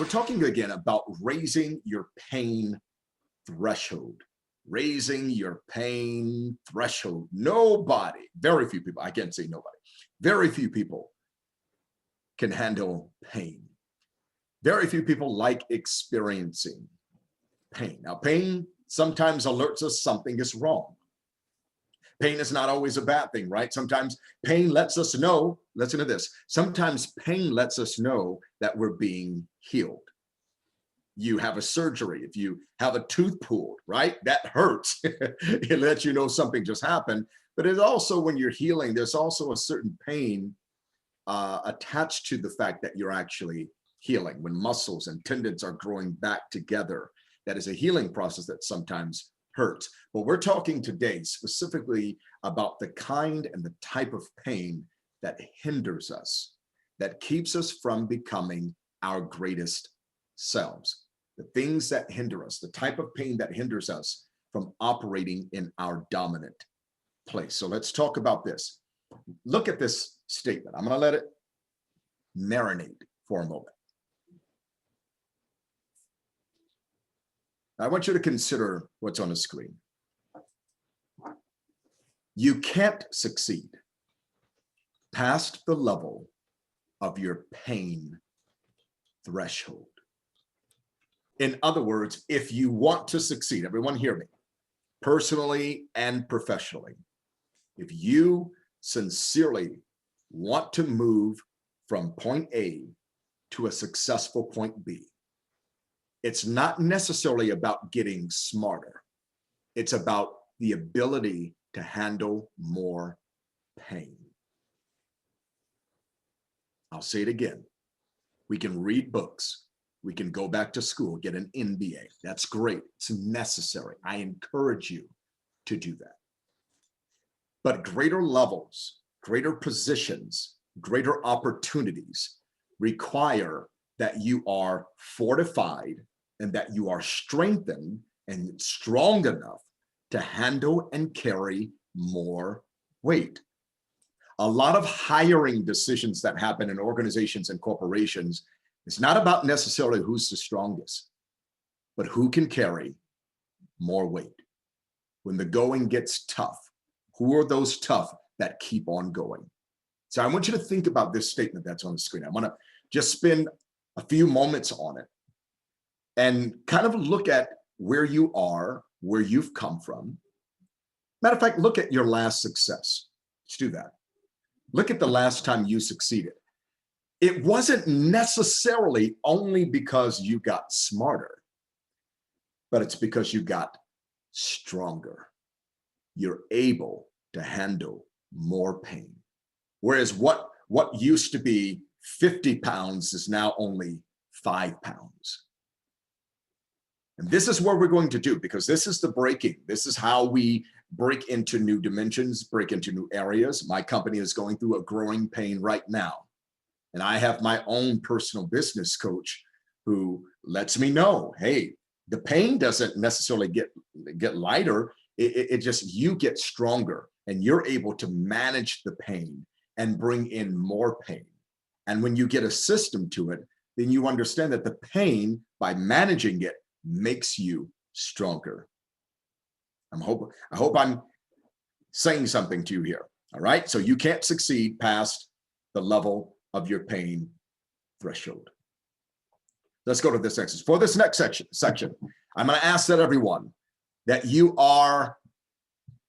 we're talking again about raising your pain threshold. Raising your pain threshold. Nobody, very few people, I can't say nobody, very few people can handle pain. Very few people like experiencing pain. Now, pain sometimes alerts us something is wrong. Pain is not always a bad thing, right? Sometimes pain lets us know, listen to this, sometimes pain lets us know that we're being healed. You have a surgery, if you have a tooth pulled, right? That hurts. It lets you know something just happened. But it's also when you're healing, there's also a certain pain attached to the fact that you're actually healing. When muscles and tendons are growing back together, that is a healing process that sometimes hurts. But we're talking today specifically about the kind and the type of pain that hinders us, that keeps us from becoming our greatest selves. The things that hinder us, the type of pain that hinders us from operating in our dominant place. So let's talk about this. Look at this statement. I'm going to let it marinate for a moment. I want you to consider what's on the screen. You can't succeed past the level of your pain threshold. In other words, if you want to succeed, everyone hear me, personally and professionally, if you sincerely want to move from point A to a successful point B, it's not necessarily about getting smarter. It's about the ability to handle more pain. I'll say it again. We can read books. We can go back to school, get an MBA. That's great. It's necessary. I encourage you to do that. But greater levels, greater positions, greater opportunities require that you are fortified and that you are strengthened and strong enough to handle and carry more weight. A lot of hiring decisions that happen in organizations and corporations, it's not about necessarily who's the strongest, but who can carry more weight. When the going gets tough, who are those tough that keep on going? So I want you to think about this statement that's on the screen. I want to just spend a few moments on it and kind of look at where you are, where you've come from. Matter of fact, look at your last success. Let's do that. Look at the last time you succeeded. It wasn't necessarily only because you got smarter, but it's because you got stronger. You're able to handle more pain. Whereas what used to be 50 pounds is now only 5 pounds. And this is what we're going to do, because this is the breaking. This is how we break into new dimensions, break into new areas. My company is going through a growing pain right now. And I have my own personal business coach who lets me know, hey, the pain doesn't necessarily get lighter. It just, you get stronger and you're able to manage the pain and bring in more pain. And when you get a system to it, then you understand that the pain, by managing it, makes you stronger. I hope I'm saying something to you here. All right. So you can't succeed past the level of your pain threshold. Let's go to this next. For this next section, I'm going to ask that everyone that you are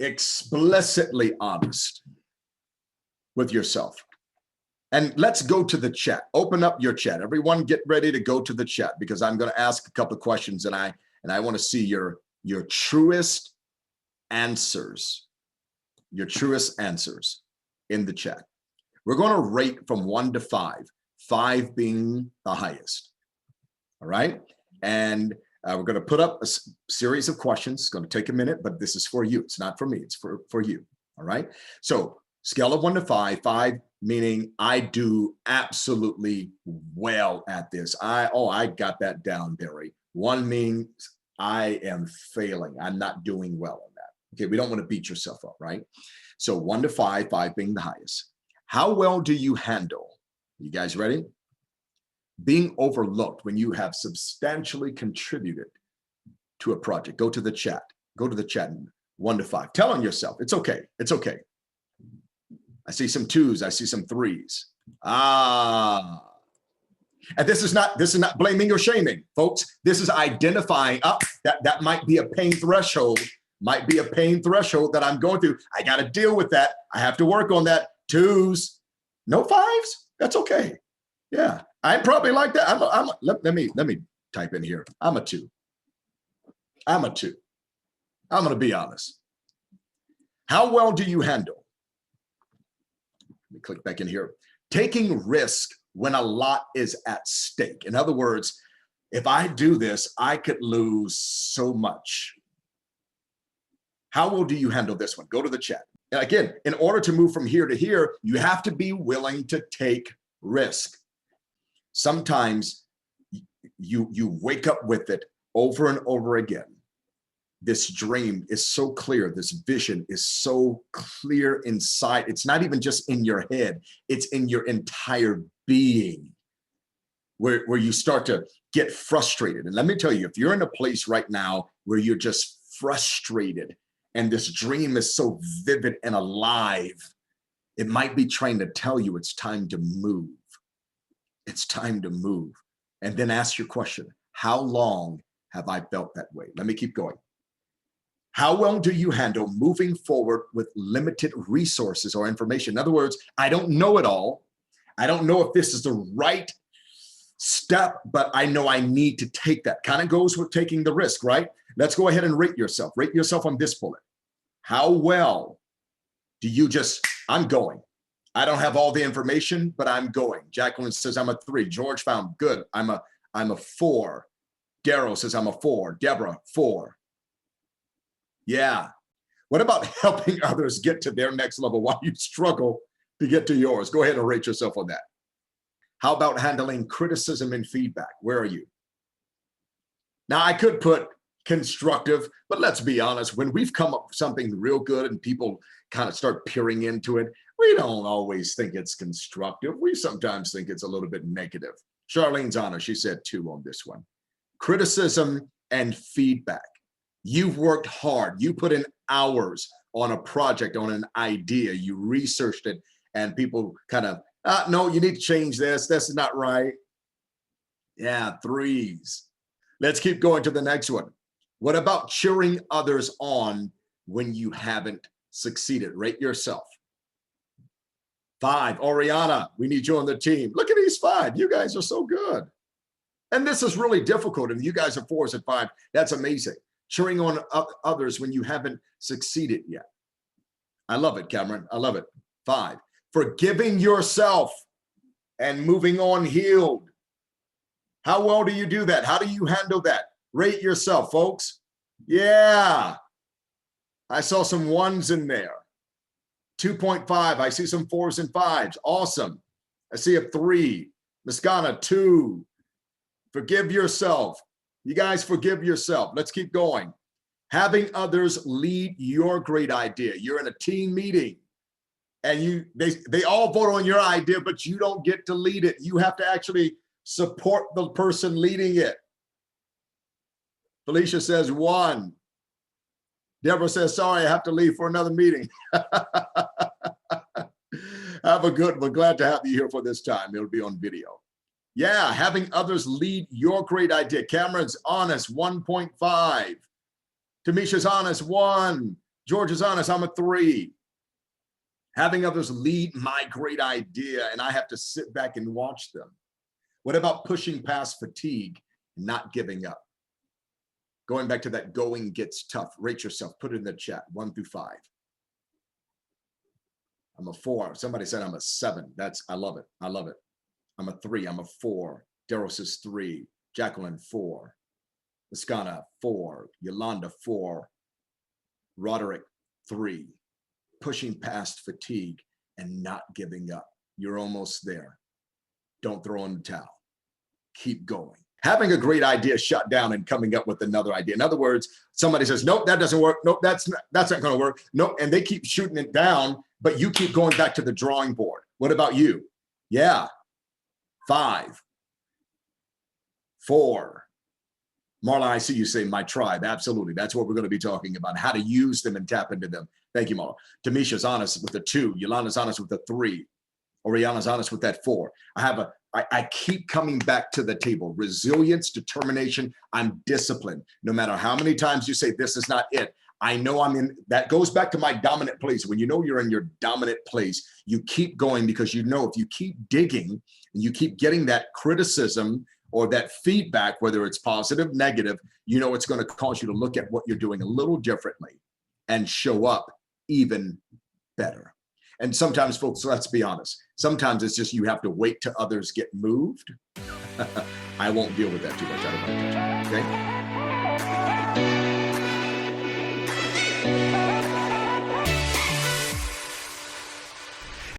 explicitly honest with yourself. And let's go to the chat. Open up your chat. Everyone get ready to go to the chat, because I'm going to ask a couple of questions and I want to see your truest answers. Your truest answers in the chat. We're going to rate from 1 to 5, 5 being the highest. All right. And we're going to put up a series of questions. It's going to take a minute, but this is for you. It's not for me. It's for you. All right. So scale of 1 to 5, 5 meaning I do absolutely well at this. I got that down, Barry. 1 means I am failing. I'm not doing well on that. Okay. We don't want to beat yourself up, right? So 1 to 5, 5 being the highest. How well do you handle? You guys ready? Being overlooked when you have substantially contributed to a project. Go to the chat. Go to the chat. 1 to 5. Tell on yourself. It's okay. It's okay. I see some 2s. I see some 3s. And this is not blaming or shaming, folks. This is identifying that might be a pain threshold. Might be a pain threshold that I'm going through. I got to deal with that. I have to work on that. 2s, no 5s. That's okay. Yeah, I'm probably like that. Let me type in here. I'm a 2. I'm a 2. I'm going to be honest. How well do you handle? Let me click back in here. Taking risk when a lot is at stake. In other words, if I do this, I could lose so much. How well do you handle this one? Go to the chat. And again, in order to move from here to here, you have to be willing to take risk. Sometimes you wake up with it over and over again. This dream is so clear. This vision is so clear inside. It's not even just in your head. It's in your entire being where you start to get frustrated. And let me tell you, if you're in a place right now where you're just frustrated and this dream is so vivid and alive, it might be trying to tell you it's time to move. It's time to move. And then ask your question, how long have I felt that way? Let me keep going. How well do you handle moving forward with limited resources or information? In other words, I don't know it all. I don't know if this is the right step, but I know I need to take that. Kind of goes with taking the risk, right? Let's go ahead and rate yourself. Rate yourself on this bullet. How well do you I'm going. I don't have all the information, but I'm going. Jacqueline says I'm a 3. George found good. I'm a 4. Daryl says I'm a 4. Deborah, 4. Yeah. What about helping others get to their next level while you struggle to get to yours? Go ahead and rate yourself on that. How about handling criticism and feedback? Where are you? Now, I could put constructive, but let's be honest, when we've come up with something real good and people kind of start peering into it, we don't always think it's constructive. We sometimes think it's a little bit negative. Charlene's honor, she said 2 on this one. Criticism and feedback. You've worked hard. You put in hours on a project, on an idea. You researched it, and people kind of, no, you need to change this. This is not right. Yeah, 3s. Let's keep going to the next one. What about cheering others on when you haven't succeeded? Rate yourself. 5. Oriana, we need you on the team. Look at these 5. You guys are so good. And this is really difficult. And you guys are 4s and 5. That's amazing. Cheering on others when you haven't succeeded yet. I love it, Cameron. I love it. 5. Forgiving yourself and moving on healed. How well do you do that? How do you handle that? Rate yourself, folks. Yeah. I saw some 1s in there. 2.5. I see some 4s and 5s. Awesome. I see a 3. Muscana, 2. Forgive yourself. You guys forgive yourself. Let's keep going. Having others lead your great idea. You're in a team meeting and they all vote on your idea, but you don't get to lead it. You have to actually support the person leading it. Felicia says 1. Deborah says, sorry, I have to leave for another meeting. Have a good one. Glad to have you here for this time. It'll be on video. Yeah, having others lead your great idea. Cameron's honest, 1.5. Tamisha's honest, 1. George is honest, I'm a 3. Having others lead my great idea, and I have to sit back and watch them. What about pushing past fatigue, not giving up? Going back to that going gets tough. Rate yourself. Put it in the chat, 1 through 5. I'm a 4. Somebody said I'm a 7. I love it. I love it. I'm a 3. I'm a 4. Daryl says 3. Jacqueline, 4. Muscana, 4. Yolanda, 4. Roderick, 3. Pushing past fatigue and not giving up. You're almost there. Don't throw in the towel. Keep going. Having a great idea shut down and coming up with another idea. In other words, somebody says, nope, that doesn't work. Nope, that's not going to work. Nope, and they keep shooting it down, but you keep going back to the drawing board. What about you? Yeah. 5. 4. Marla, I see you say my tribe. Absolutely. That's what we're going to be talking about, how to use them and tap into them. Thank you, Marla. Tamisha's honest with the 2. Yolana's honest with the 3. Oriana's honest with that 4. I keep coming back to the table. Resilience, determination. I'm disciplined. No matter how many times you say this is not it, I know I'm in. That goes back to my dominant place. When you know you're in your dominant place, you keep going, because you know if you keep digging and you keep getting that criticism or that feedback, whether it's positive, negative, you know it's going to cause you to look at what you're doing a little differently and show up even better. And sometimes, folks, let's be honest, sometimes it's just you have to wait till others get moved. I won't deal with that too much. I don't want to touch it. Okay.